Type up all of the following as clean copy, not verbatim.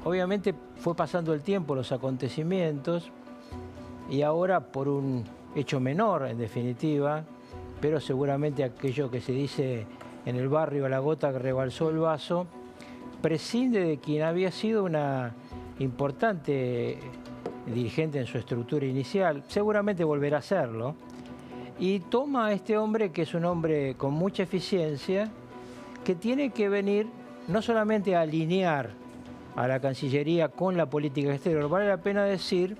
obviamente fue pasando el tiempo, los acontecimientos, y ahora por un hecho menor, en definitiva, pero seguramente aquello que se dice en el barrio, a la gota que rebalsó el vaso, prescinde de quien había sido una importante dirigente en su estructura inicial, seguramente volverá a serlo, y toma a este hombre, que es un hombre con mucha eficiencia, que tiene que venir no solamente a alinear a la Cancillería con la política exterior. Vale la pena decir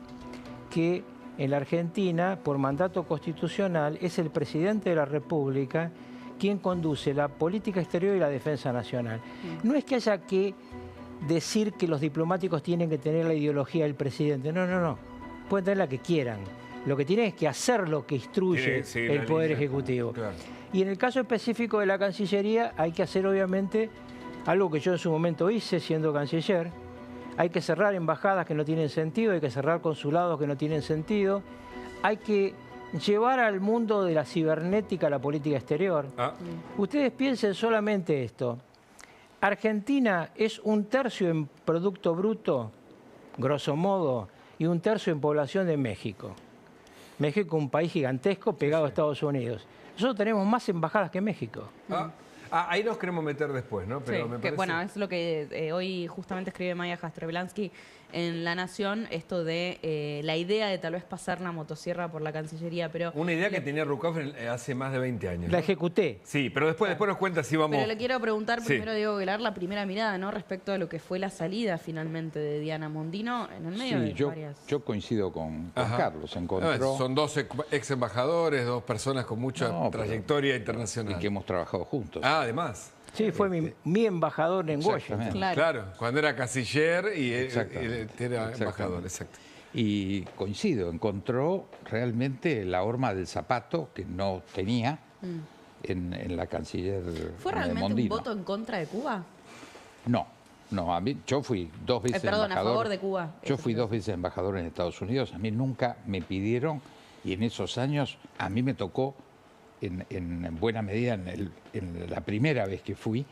que en la Argentina, por mandato constitucional, es el presidente de la República quien conduce la política exterior y la defensa nacional. No es que haya que decir que los diplomáticos tienen que tener la ideología del presidente. No, no, no. Pueden tener la que quieran. Lo que tienen es que hacer lo que instruye el Poder Ejecutivo. Claro. Y en el caso específico de la Cancillería hay que hacer, obviamente, algo que yo en su momento hice siendo canciller. Hay que cerrar embajadas que no tienen sentido, hay que cerrar consulados que no tienen sentido. Hay que llevar al mundo de la cibernética la política exterior. Ustedes piensen solamente esto. Argentina es 1/3 en Producto Bruto, grosso modo, y 1/3 en población de México. México es un país gigantesco pegado a Estados Unidos. Nosotros tenemos más embajadas que México. Ahí nos queremos meter después, ¿no? Pero sí, me parece... bueno, es lo que hoy justamente escribe Maya Jastrowiecki en La Nación, esto de la idea de tal vez pasar la motosierra por la Cancillería, pero... Una idea que tenía Rukov hace más de 20 años, ¿no? La ejecuté. Sí, pero después nos cuenta si vamos... Pero le quiero preguntar primero a Diego Aguilar la primera mirada, ¿no? Respecto a lo que fue la salida finalmente de Diana Mondino en el medio de varias... yo coincido con Carlos. Encontró... son dos ex embajadores, dos personas con mucha trayectoria internacional. Y que hemos trabajado juntos. Además. Sí, fue mi embajador en Washington. Claro, cuando era canciller y era embajador, exacto. Y coincido, encontró realmente la horma del zapato que no tenía en la canciller ¿Fue realmente Mondino. un voto en contra de Cuba? No, a mí, yo fui 2 veces embajador. a favor de Cuba. Yo fui 2 veces embajador en Estados Unidos. A mí nunca me pidieron, y en esos años a mí me tocó, en buena medida, en la primera vez que fui,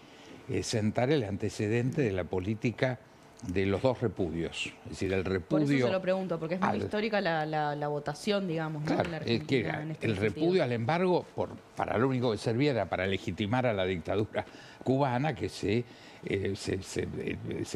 sentar el antecedente de la política de los 2 repudios. Es decir, el repudio... Por eso se lo pregunto, porque es muy histórica la votación, digamos, claro, ¿no? En la Argentina, en el repudio al embargo, para lo único que servía era para legitimar a la dictadura cubana, que se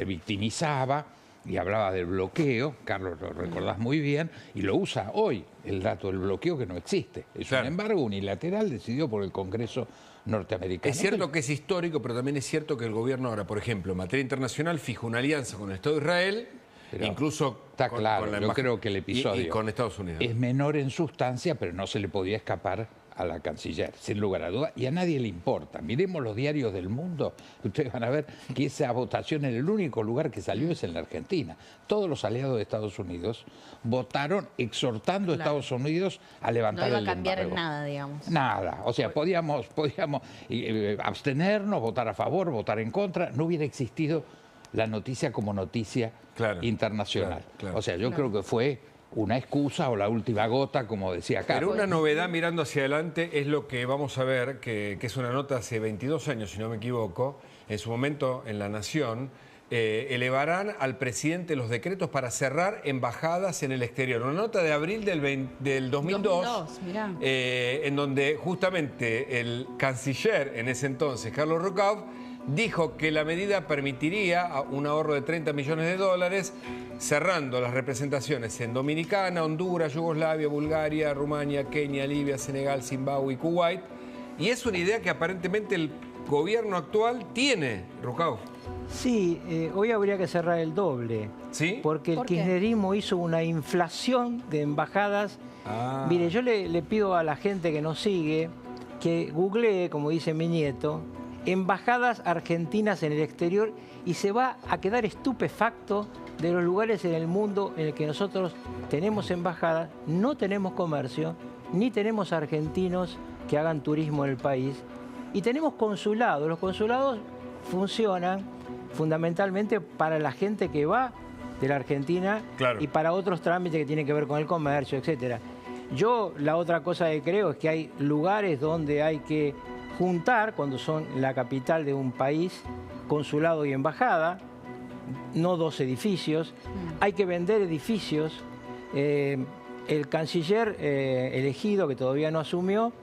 victimizaba y hablaba del bloqueo. Carlos lo recordás muy bien, y lo usa hoy el dato del bloqueo, que no existe. Es un embargo unilateral decidido por el Congreso norteamericano. Es cierto que es histórico, pero también es cierto que el gobierno ahora, por ejemplo, en materia internacional, fija una alianza con el Estado de Israel, pero incluso está con claro, yo creo que el episodio y con Estados Unidos. Es menor en sustancia, pero no se le podía escapar a la canciller, sin lugar a dudas, y a nadie le importa. Miremos los diarios del mundo, ustedes van a ver que esa votación en el único lugar que salió es en la Argentina. Todos los aliados de Estados Unidos votaron exhortando a Estados Unidos a levantar el embargo. No iba a cambiar en nada, digamos. Nada, o sea, podíamos abstenernos, votar a favor, votar en contra, no hubiera existido la noticia como noticia internacional. O sea, yo creo que fue una excusa o la última gota, como decía Carlos. Pero una novedad mirando hacia adelante es lo que vamos a ver, que es una nota hace 22 años, si no me equivoco, en su momento en La Nación, elevarán al presidente los decretos para cerrar embajadas en el exterior. Una nota de abril del 2002, en donde justamente el canciller en ese entonces, Carlos Rukov, dijo que la medida permitiría un ahorro de $30 millones, cerrando las representaciones en Dominicana, Honduras, Yugoslavia, Bulgaria, Rumania, Kenia, Libia, Senegal, Zimbabue y Kuwait. Y es una idea que aparentemente el gobierno actual tiene, Rukov. Sí, hoy habría que cerrar el doble. ¿Sí? Porque el kirchnerismo hizo una inflación de embajadas. Mire, yo le pido a la gente que nos sigue que googlee, como dice mi nieto, embajadas argentinas en el exterior, y se va a quedar estupefacto de los lugares en el mundo en el que nosotros tenemos embajadas, no tenemos comercio, ni tenemos argentinos que hagan turismo en el país, y tenemos consulados. Los consulados funcionan fundamentalmente para la gente que va de la Argentina y para otros trámites que tienen que ver con el comercio, etcétera. Yo la otra cosa que creo es que hay lugares donde hay que juntar, cuando son la capital de un país, consulado y embajada, no 2 edificios. Hay que vender edificios. El canciller elegido, que todavía no asumió,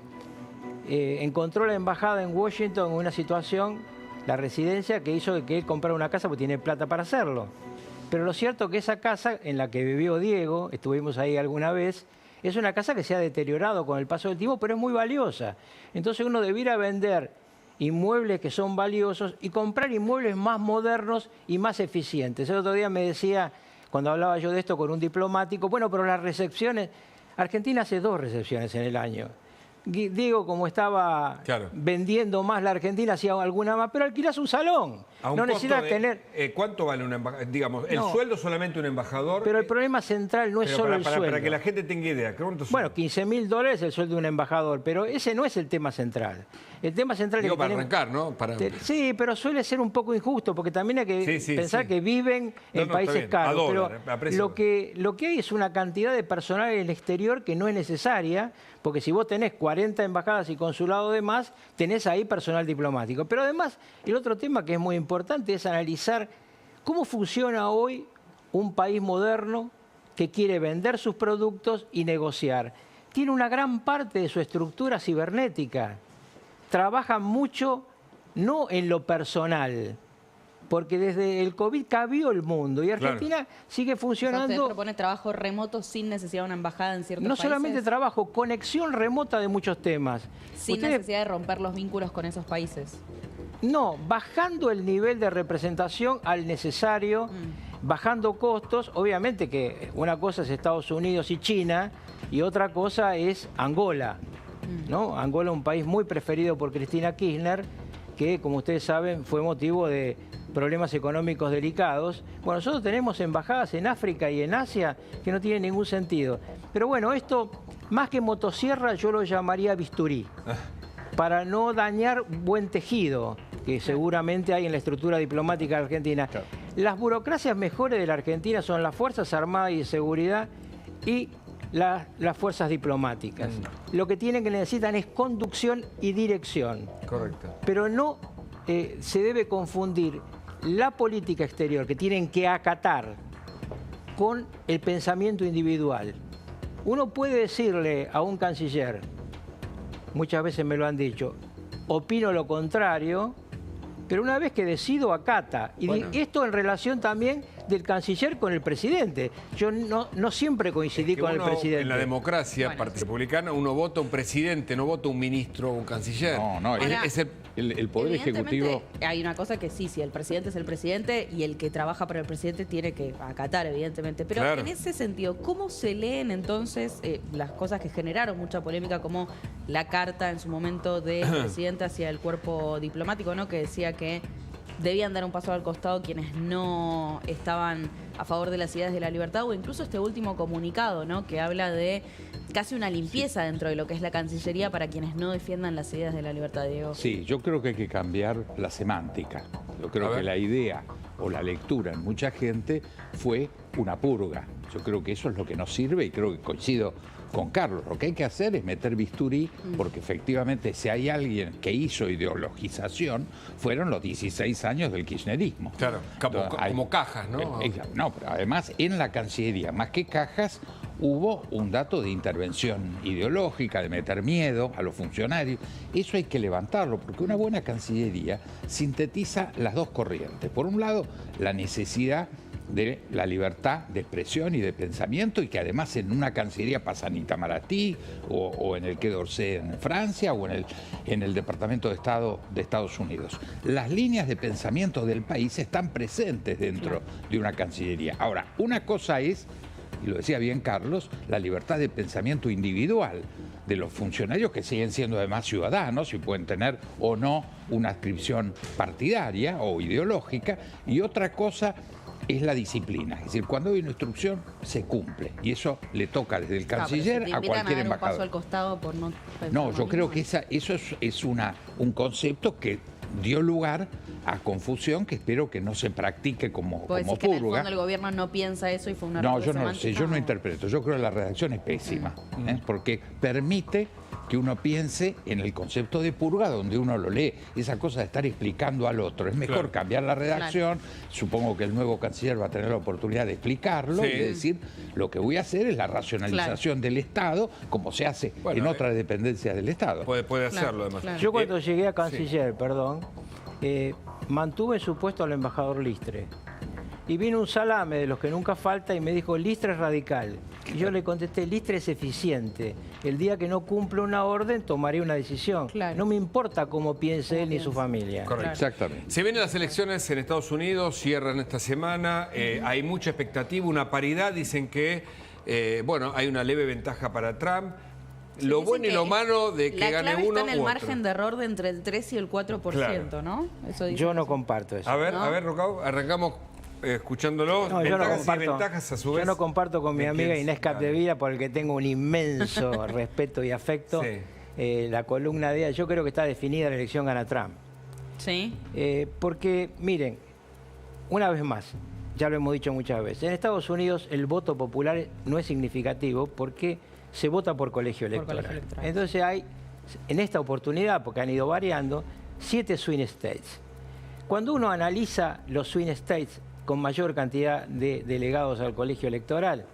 encontró la embajada en Washington en una situación, la residencia, que hizo que él comprara una casa porque tiene plata para hacerlo. Pero lo cierto es que esa casa en la que vivió Diego, estuvimos ahí alguna vez, es una casa que se ha deteriorado con el paso del tiempo, pero es muy valiosa. Entonces uno debiera vender inmuebles que son valiosos y comprar inmuebles más modernos y más eficientes. El otro día me decía, cuando hablaba yo de esto con un diplomático, bueno, pero las recepciones, Argentina hace 2 recepciones en el año. Diego, como estaba vendiendo más la Argentina, hacía alguna más, pero alquilás un salón. No necesitas tener... ¿Cuánto vale un embajador? Digamos, el sueldo solamente un embajador... Pero el problema central no es solo el sueldo. Para que la gente tenga idea. Bueno, $15.000 es el sueldo de un embajador, pero ese no es el tema central. El tema central Digo, es que para arrancar, ¿no? Sí, pero suele ser un poco injusto, porque también hay que pensar que viven en países caros. Pero lo que hay es una cantidad de personal en el exterior que no es necesaria, porque si vos tenés 40 embajadas y consulados de más, tenés ahí personal diplomático. Pero además, el otro tema que es muy importante es analizar cómo funciona hoy un país moderno que quiere vender sus productos y negociar. Tiene una gran parte de su estructura cibernética. Trabaja mucho, no en lo personal, porque desde el COVID cambió el mundo y Argentina sigue funcionando... Usted propone trabajo remoto sin necesidad de una embajada en ciertos países. No solamente trabajo, conexión remota de muchos temas. Sin necesidad de romper los vínculos con esos países. No, bajando el nivel de representación al necesario, bajando costos. Obviamente que una cosa es Estados Unidos y China y otra cosa es Angola, ¿no? Angola es un país muy preferido por Cristina Kirchner, que, como ustedes saben, fue motivo de problemas económicos delicados. Bueno, nosotros tenemos embajadas en África y en Asia que no tienen ningún sentido. Pero bueno, esto, más que motosierra, yo lo llamaría bisturí, para no dañar buen tejido que seguramente hay en la estructura diplomática de Argentina. Las burocracias mejores de la Argentina son las Fuerzas Armadas y de Seguridad y las fuerzas diplomáticas. Lo que necesitan es conducción y dirección. Correcto. Pero no se debe confundir la política exterior que tienen que acatar con el pensamiento individual. Uno puede decirle a un canciller, muchas veces me lo han dicho, opino lo contrario, pero una vez que decido, acata. Y esto en relación también del canciller con el presidente. Yo no siempre coincidí con el presidente. En la democracia republicana uno vota un presidente, no vota un ministro o un canciller. No, el Poder Ejecutivo... Hay una cosa que sí, el presidente es el presidente y el que trabaja para el presidente tiene que acatar, evidentemente. Pero en ese sentido, ¿cómo se leen entonces las cosas que generaron mucha polémica, como la carta en su momento del presidente hacia el cuerpo diplomático, ¿no? Que decía que debían dar un paso al costado quienes no estaban a favor de las ideas de la libertad, o incluso este último comunicado, ¿no? Que habla de casi una limpieza dentro de lo que es la Cancillería para quienes no defiendan las ideas de la libertad, Diego? Sí, yo creo que hay que cambiar la semántica. Yo creo que la idea o la lectura en mucha gente fue una purga. Yo creo que eso es lo que nos sirve y creo que coincido con Carlos. Lo que hay que hacer es meter bisturí, porque efectivamente si hay alguien que hizo ideologización, fueron los 16 años del kirchnerismo. Claro, como cajas, ¿no? No, pero además en la Cancillería, más que cajas, hubo un dato de intervención ideológica, de meter miedo a los funcionarios. Eso hay que levantarlo, porque una buena Cancillería sintetiza las dos corrientes. Por un lado, la necesidad de la libertad de expresión y de pensamiento, y que además en una Cancillería pasa en Itamaraty o en el Quai d'Orsay en Francia o en el Departamento de Estado de Estados Unidos. Las líneas de pensamiento del país están presentes dentro de una Cancillería. Ahora, una cosa es, y lo decía bien Carlos, la libertad de pensamiento individual de los funcionarios, que siguen siendo además ciudadanos y pueden tener o no una adscripción partidaria o ideológica, y otra cosa es la disciplina. Es decir, cuando hay una instrucción, se cumple. Y eso le toca desde el canciller a cualquier embajador. Un paso al costado por no, yo creo que eso es un concepto que dio lugar a confusión que espero que no se practique como purga. Que en el fondo el gobierno no piensa eso y fue una... No, yo no lo sé, yo no interpreto. Yo creo que la redacción es pésima, porque permite que uno piense en el concepto de purga donde uno lo lee. Esa cosa de estar explicando al otro. Es mejor cambiar la redacción. Supongo que el nuevo canciller va a tener la oportunidad de explicarlo y de decir, lo que voy a hacer es la racionalización del Estado, como se hace en otras dependencias del Estado. Puede hacerlo, además. Yo cuando llegué a canciller, mantuve en su puesto al embajador Listre. Y vino un salame de los que nunca falta y me dijo, Listre es radical. Y yo le contesté, Listre es eficiente. El día que no cumpla una orden, tomaré una decisión. No me importa cómo piense él ni su familia. Correcto. Exactamente. Se vienen las elecciones en Estados Unidos, cierran esta semana. Hay mucha expectativa, una paridad. Dicen que, hay una leve ventaja para Trump. Lo bueno y lo malo de que gane uno está en el u margen otro. de error de entre el 3 y el 4%, ¿no? Eso dice Yo no comparto eso. A ver, Rocao, arrancamos escuchándolo. No, yo no Ventajas y comparto, desventajas a su vez. yo no comparto con mi amiga Inés Claro. Capdevila, por el que tengo un inmenso respeto y afecto. La columna de ella, yo creo que está definida la elección gana Trump. Sí. Porque, miren, una vez más, ya lo hemos dicho muchas veces, en Estados Unidos el voto popular no es significativo porque se vota por colegio electoral. Entonces hay, en esta oportunidad, porque han ido variando, 7 swing states. Cuando uno analiza los swing states con mayor cantidad de delegados al colegio electoral,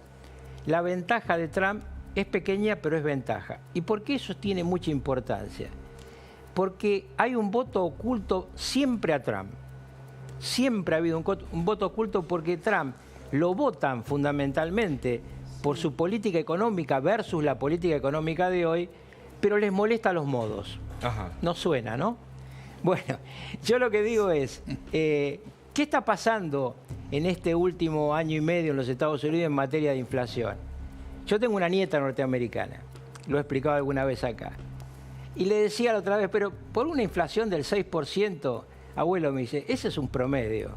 la ventaja de Trump es pequeña, pero es ventaja. ¿Y por qué eso tiene mucha importancia? Porque hay un voto oculto siempre a Trump. Siempre ha habido un voto oculto porque Trump lo votan fundamentalmente por su política económica versus la política económica de hoy, pero les molesta los modos. Ajá. No suena, ¿no? Bueno, yo lo que digo es, ¿qué está pasando en este último año y medio en los Estados Unidos en materia de inflación? Yo tengo una nieta norteamericana, lo he explicado alguna vez acá, y le decía la otra vez, pero por una inflación del 6%, abuelo, me dice, ese es un promedio.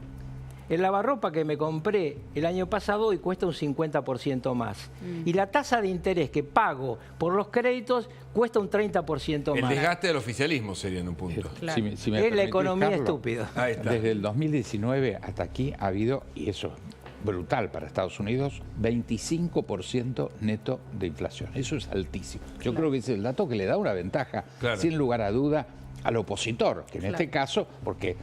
El lavarropa que me compré el año pasado hoy cuesta un 50% más. Y la tasa de interés que pago por los créditos cuesta un 30% El más. desgaste del oficialismo sería en un punto. Claro. Si me Es la permitís, economía Carlos, estúpida. Ahí está. Desde el 2019 hasta aquí ha habido, y eso es brutal para Estados Unidos, 25% neto de inflación. Eso es altísimo. Yo creo que es el dato que le da una ventaja, sin lugar a duda, al opositor, que en este caso, porque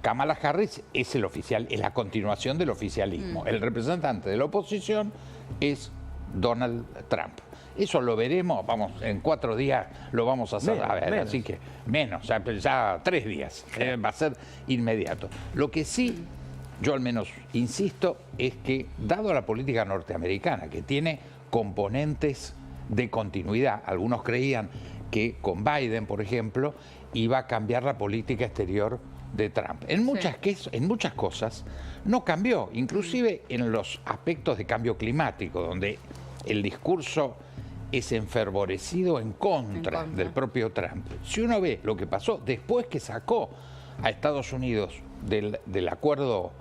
Kamala Harris es el oficial, es la continuación del oficialismo. El representante de la oposición es Donald Trump. Eso lo veremos, vamos, en 4 días lo vamos a hacer. Menos. Así que menos, ya 3 días, va a ser inmediato. Lo que sí, yo al menos insisto, es que dado la política norteamericana, que tiene componentes de continuidad, algunos creían que con Biden, por ejemplo, iba a cambiar la política exterior de Trump. En muchas cosas no cambió, inclusive en los aspectos de cambio climático, donde el discurso es enfervorecido en contra del propio Trump. Si uno ve lo que pasó después que sacó a Estados Unidos del acuerdo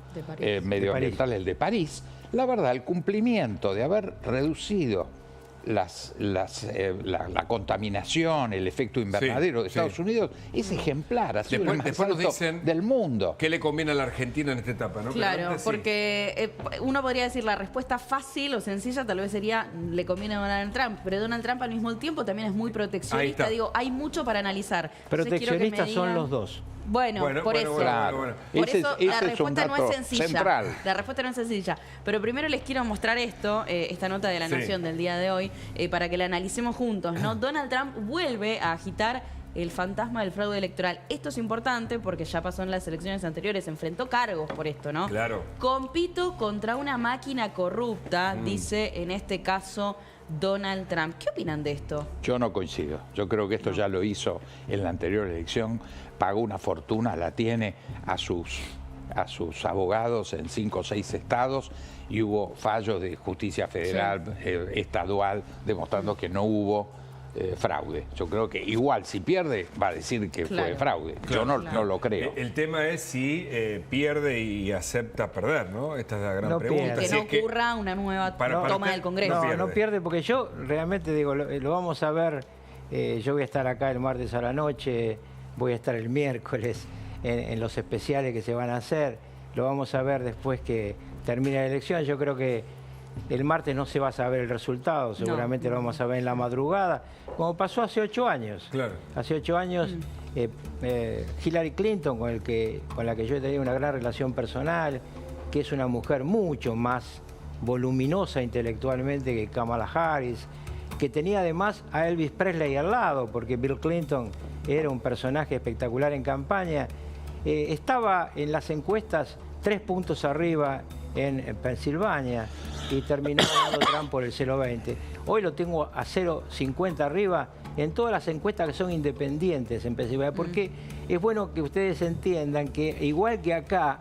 medioambiental, el de París, la verdad, el cumplimiento de haber reducido la contaminación, el efecto invernadero de Estados Unidos es ejemplar, ha sido el más después nos alto dicen del mundo. ¿Qué le conviene a la Argentina en esta etapa? ¿No? Claro, Pero antes, porque uno podría decir la respuesta fácil o sencilla tal vez sería le conviene a Donald Trump, pero Donald Trump al mismo tiempo también es muy proteccionista. Digo, hay mucho para analizar. Proteccionistas son los dos. Bueno, por eso. Claro. Por Ese eso es la un respuesta no dato es sencilla. central. La respuesta no es sencilla. Pero primero les quiero mostrar esto, esta nota de La Nación del día de hoy, para que la analicemos juntos, ¿no? Donald Trump vuelve a agitar el fantasma del fraude electoral. Esto es importante porque ya pasó en las elecciones anteriores, se enfrentó cargos por esto, ¿no? Claro. Compito contra una máquina corrupta, dice en este caso Donald Trump. ¿Qué opinan de esto? Yo no coincido. Yo creo que esto ya lo hizo en la anterior elección, pagó una fortuna, la tiene a sus abogados en 5 o 6 estados y hubo fallos de justicia federal, estadual, demostrando que no hubo fraude. Yo creo que igual, si pierde, va a decir que fue fraude. Yo no lo creo. El tema es si pierde y acepta perder, ¿no? Esta es la gran pregunta. Que Si no es que ocurra una nueva para toma usted del Congreso. No pierde porque yo realmente digo, lo vamos a ver, yo voy a estar acá el martes a la noche, voy a estar el miércoles en los especiales que se van a hacer, lo vamos a ver después que termine la elección. Yo creo que el martes no se va a saber el resultado, seguramente lo vamos a ver en la madrugada, como pasó hace 8 años. Claro. Hace 8 años Hillary Clinton, con la que yo he tenido una gran relación personal, que es una mujer mucho más voluminosa intelectualmente que Kamala Harris, que tenía además a Elvis Presley al lado, porque Bill Clinton era un personaje espectacular en campaña, estaba en las encuestas 3 puntos arriba en Pensilvania y terminó ganando Trump por el 0,20. Hoy lo tengo a 0,50 arriba en todas las encuestas que son independientes en Pensilvania, porque es bueno que ustedes entiendan que igual que acá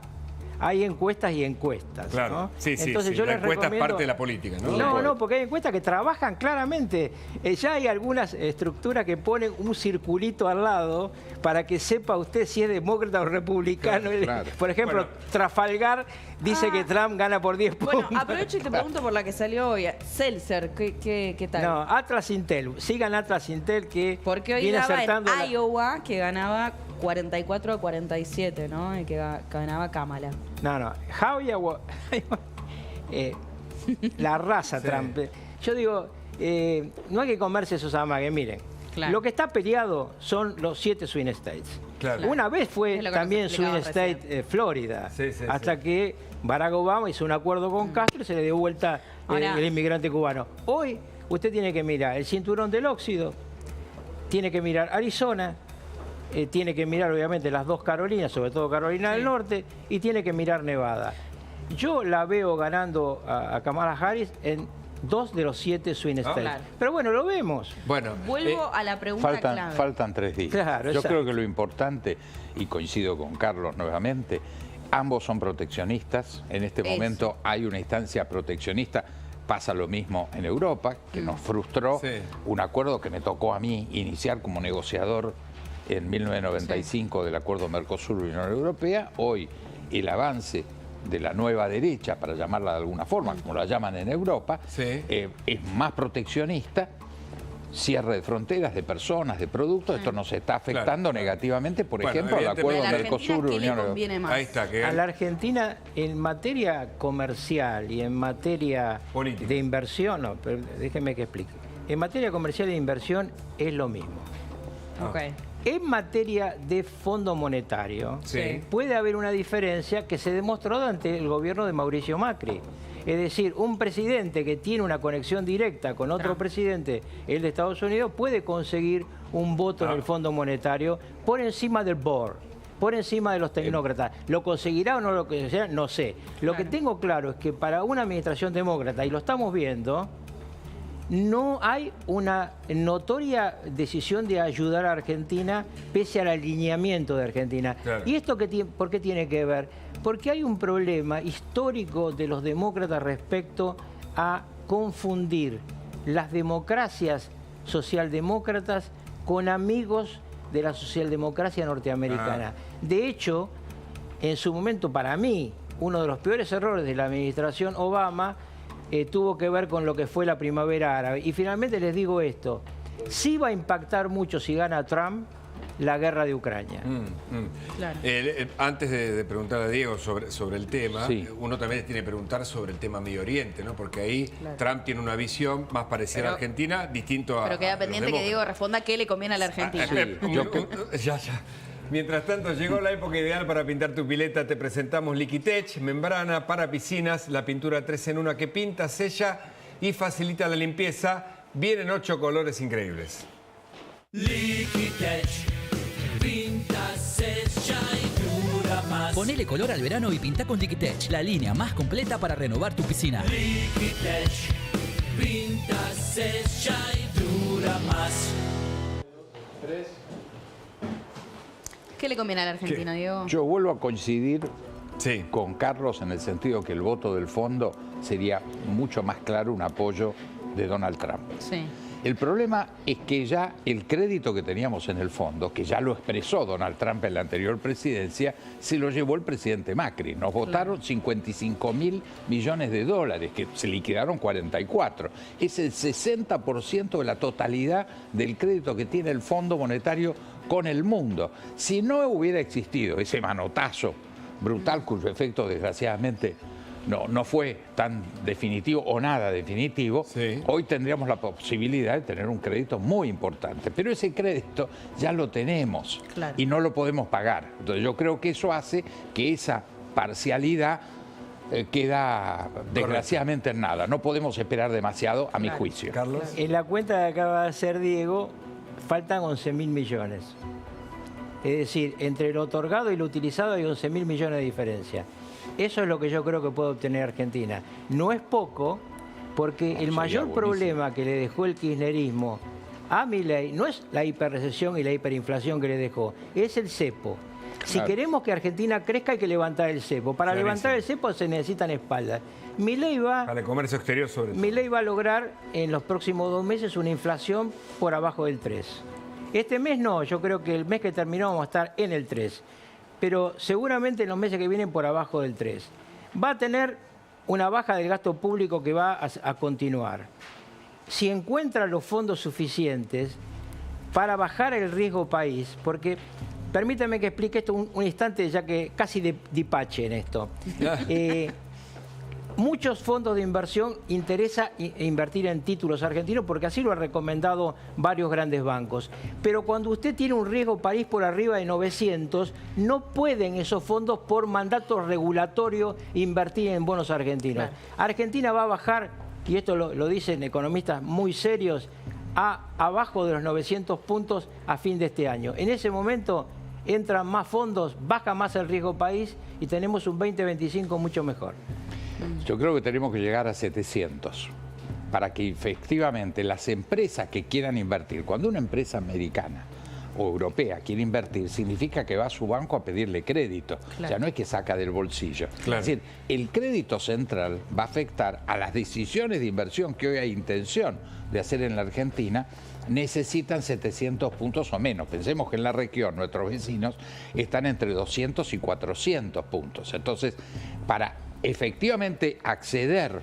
hay encuestas y encuestas. Claro, ¿no? sí, Entonces, yo la les encuesta es recomiendo... parte de la política, ¿no? No, porque hay encuestas que trabajan claramente. Ya hay algunas estructuras que ponen un circulito al lado para que sepa usted si es demócrata o republicano. Claro. Por ejemplo, Trafalgar dice que Trump gana por 10 puntos. Bueno, aprovecho y te pregunto por la que salió hoy. Seltzer, ¿qué tal? No, Atlas Intel. Sigan Atlas Intel, que porque hoy viene daba acertando... en Iowa que ganaba 44-47, ¿no? Y que ganaba Kamala. No. La raza Trump. Yo digo, no hay que comerse esos amagues. Miren, lo que está peleado son los 7 swing states. Claro. Una vez fue también swing state Florida, hasta que Barack Obama hizo un acuerdo con Castro y se le dio vuelta el inmigrante cubano. Hoy usted tiene que mirar el cinturón del óxido, tiene que mirar Arizona, tiene que mirar obviamente las 2 Carolinas, sobre todo Carolina del Norte, y tiene que mirar Nevada. Yo la veo ganando a Kamala Harris en 2 de los 7 swing states. Claro. Pero bueno, lo vemos. Bueno, vuelvo a la pregunta clave. Faltan 3 días. Claro, yo exacto. creo que lo importante, y coincido con Carlos nuevamente, ambos son proteccionistas. En este momento hay una instancia proteccionista. Pasa lo mismo en Europa, que nos frustró un acuerdo que me tocó a mí iniciar como negociador en 1995 del acuerdo Mercosur-Unión Europea. Hoy el avance de la nueva derecha, para llamarla de alguna forma, como la llaman en Europa, es más proteccionista, cierre de fronteras, de personas, de productos. Esto nos está afectando negativamente, por ejemplo, al acuerdo Mercosur-Unión Europea. Ahí está. A la Argentina, en materia comercial y en materia de inversión, no, pero déjeme que explique. En materia comercial e inversión es lo mismo. En materia de Fondo Monetario, puede haber una diferencia que se demostró durante el gobierno de Mauricio Macri. Es decir, un presidente que tiene una conexión directa con otro presidente, el de Estados Unidos, puede conseguir un voto en el Fondo Monetario por encima del board, por encima de los tecnócratas. ¿Lo conseguirá o no lo conseguirá? No sé. Lo que tengo claro es que para una administración demócrata, y lo estamos viendo, no hay una notoria decisión de ayudar a Argentina pese al alineamiento de Argentina. ¿Y esto por qué tiene que ver? Porque hay un problema histórico de los demócratas respecto a confundir las democracias socialdemócratas con amigos de la socialdemocracia norteamericana. De hecho, en su momento, para mí, uno de los peores errores de la administración Obama tuvo que ver con lo que fue la primavera árabe. Y finalmente les digo esto, sí va a impactar mucho si gana Trump la guerra de Ucrania. Claro. Antes de preguntar a Diego sobre el tema, uno también tiene que preguntar sobre el tema Medio Oriente, ¿no? Porque ahí Trump tiene una visión más parecida a Argentina, distinto a... Pero queda pendiente que Diego responda qué le conviene a la Argentina. Ya. Mientras tanto, llegó la época ideal para pintar tu pileta. Te presentamos Liquitech, membrana para piscinas, la pintura 3 en 1 que pinta, sella y facilita la limpieza. Vienen 8 colores increíbles. Liquitech, pinta, sella y dura más. Ponele color al verano y pinta con Liquitech, la línea más completa para renovar tu piscina. Liquitech, pinta, sella y dura más. ¿Qué le conviene a la Argentina, Diego? Yo vuelvo a coincidir con Carlos en el sentido que el voto del fondo sería mucho más claro un apoyo de Donald Trump. El problema es que ya el crédito que teníamos en el fondo, que ya lo expresó Donald Trump en la anterior presidencia, se lo llevó el presidente Macri. Nos votaron 55.000 millones de dólares, que se liquidaron 44. Es el 60% de la totalidad del crédito que tiene el Fondo Monetario con el mundo. Si no hubiera existido ese manotazo brutal, cuyo efecto desgraciadamente no fue tan definitivo o nada definitivo, Sí. hoy tendríamos la posibilidad de tener un crédito muy importante. Pero ese crédito ya lo tenemos Claro. y no lo podemos pagar. Entonces yo creo que eso hace que esa parcialidad queda desgraciadamente en nada. No podemos esperar demasiado, a mi Claro. juicio. Carlos. En la cuenta que acaba de hacer Diego, faltan 11.000 millones. Es decir, entre lo otorgado y lo utilizado hay 11.000 millones de diferencia. Eso es lo que yo creo que puede obtener Argentina. No es poco, porque el sería mayor buenísimo. problema que le dejó el kirchnerismo a Milei no es la hiperrecesión y la hiperinflación que le dejó, es el cepo. Si Claro. queremos que Argentina crezca hay que levantar el cepo. Para Clarísimo. levantar el cepo se necesitan espaldas. Milei va... Para el comercio exterior sobre todo. Milei va a lograr en los próximos 2 meses una inflación por abajo del 3. Este mes no, yo creo que el mes que terminó vamos a estar en el 3. Pero seguramente en los meses que vienen por abajo del 3. Va a tener una baja del gasto público que va a continuar. Si encuentra los fondos suficientes para bajar el riesgo país, porque permítame que explique esto un instante, ya que casi de dipache en esto. Muchos fondos de inversión interesa invertir en títulos argentinos porque así lo han recomendado varios grandes bancos. Pero cuando usted tiene un riesgo país por arriba de 900, no pueden esos fondos por mandato regulatorio invertir en bonos argentinos. Claro. Argentina va a bajar, y esto lo dicen economistas muy serios, abajo de los 900 puntos a fin de este año. En ese momento entran más fondos, baja más el riesgo país y tenemos un 2025 mucho mejor. Yo creo que tenemos que llegar a 700 para que efectivamente las empresas que quieran invertir, cuando una empresa americana o europea quiere invertir, significa que va a su banco a pedirle crédito. Claro. Ya no es que saca del bolsillo. Claro. Es decir, el crédito central va a afectar a las decisiones de inversión que hoy hay intención de hacer en la Argentina. Necesitan 700 puntos o menos. Pensemos que en la región nuestros vecinos están entre 200 y 400 puntos. Entonces, para efectivamente acceder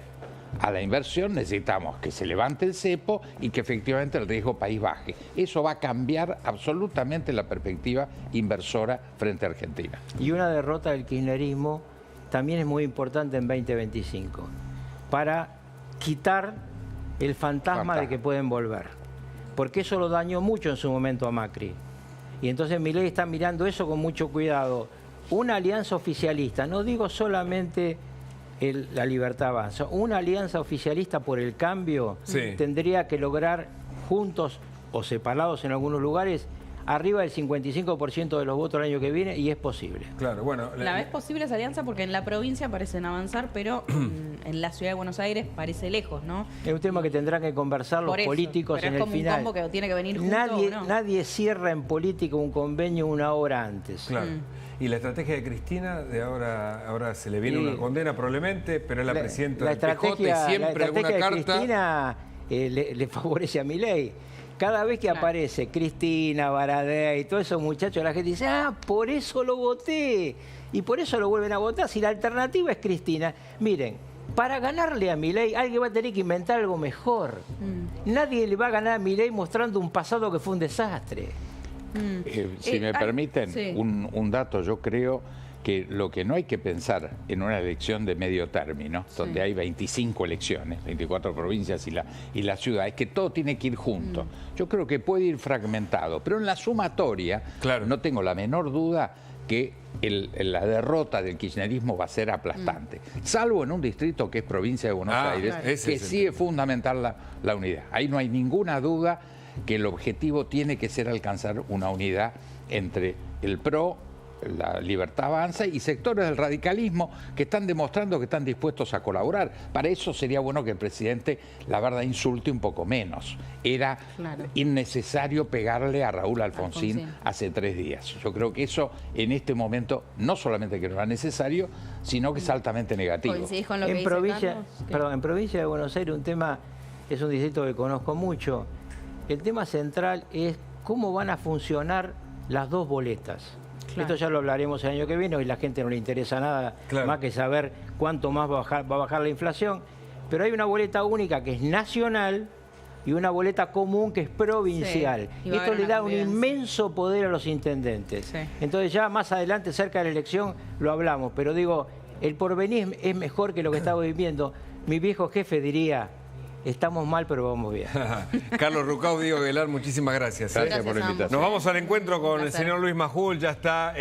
a la inversión necesitamos que se levante el cepo y que efectivamente el riesgo país baje. Eso va a cambiar absolutamente la perspectiva inversora frente a Argentina. Y una derrota del kirchnerismo también es muy importante en 2025 para quitar el fantasma de que pueden volver. Porque eso lo dañó mucho en su momento a Macri. Y entonces Milei está mirando eso con mucho cuidado. Una alianza oficialista, no digo solamente la Libertad Avanza, una alianza oficialista por el cambio Sí. tendría que lograr juntos o separados en algunos lugares arriba del 55% de los votos el año que viene y es posible. Claro, bueno. ¿La ves posible esa alianza? Porque en la provincia parecen avanzar, pero en la ciudad de Buenos Aires parece lejos, ¿no? Es un tema que tendrán que conversar los Por eso, políticos pero en es el como final. un combo que tiene que venir junto, Nadie, ¿o no? nadie cierra en política un convenio una hora antes. Claro. Y la estrategia de Cristina, de ahora se le viene Y una condena probablemente, pero es la presidenta la del PJ y estrategia siempre alguna de carta. Cristina le favorece a Milei. Cada vez que Claro. aparece Cristina, Baradei y todos esos muchachos, la gente dice, por eso lo voté. Y por eso lo vuelven a votar. Si la alternativa es Cristina, miren, para ganarle a Milei, alguien va a tener que inventar algo mejor. Nadie le va a ganar a Milei mostrando un pasado que fue un desastre. Si me permiten, sí. un dato, yo creo que lo que no hay que pensar en una elección de medio término, donde hay 25 elecciones, 24 provincias y la ciudad, es que todo tiene que ir junto. Yo creo que puede ir fragmentado, pero en la sumatoria, Claro. no tengo la menor duda que la derrota del kirchnerismo va a ser aplastante, salvo en un distrito que es provincia de Buenos Aires, claro. Ese que es el sí es fundamental la unidad. Ahí no hay ninguna duda que el objetivo tiene que ser alcanzar una unidad entre el PRO, la Libertad Avanza y sectores del radicalismo que están demostrando que están dispuestos a colaborar. Para eso sería bueno que el presidente, la verdad, insulte un poco menos. Era Claro. innecesario pegarle a Raúl Alfonsín hace 3 días. Yo creo que eso en este momento no solamente que no era necesario, sino que es altamente negativo. ¿Coincidís con lo que En dice provincia, Carlos? ¿Qué? perdón, en provincia de Buenos Aires es un distrito que conozco mucho. El tema central es cómo van a funcionar las dos boletas. Claro. Esto ya lo hablaremos el año que viene, hoy la gente no le interesa nada Claro. más que saber cuánto más va a bajar la inflación. Pero hay una boleta única que es nacional y una boleta común que es provincial. Sí, y va a Esto haber le una da un convivencia. inmenso poder a los intendentes. Sí. Entonces ya más adelante, cerca de la elección, lo hablamos. Pero digo, el porvenir es mejor que lo que estamos viviendo. Mi viejo jefe diría, estamos mal, pero vamos bien. Carlos Rucau, Diego Aguilar, muchísimas gracias. Gracias por la invitación. Nos vamos al encuentro con el señor Luis Majul, ya está...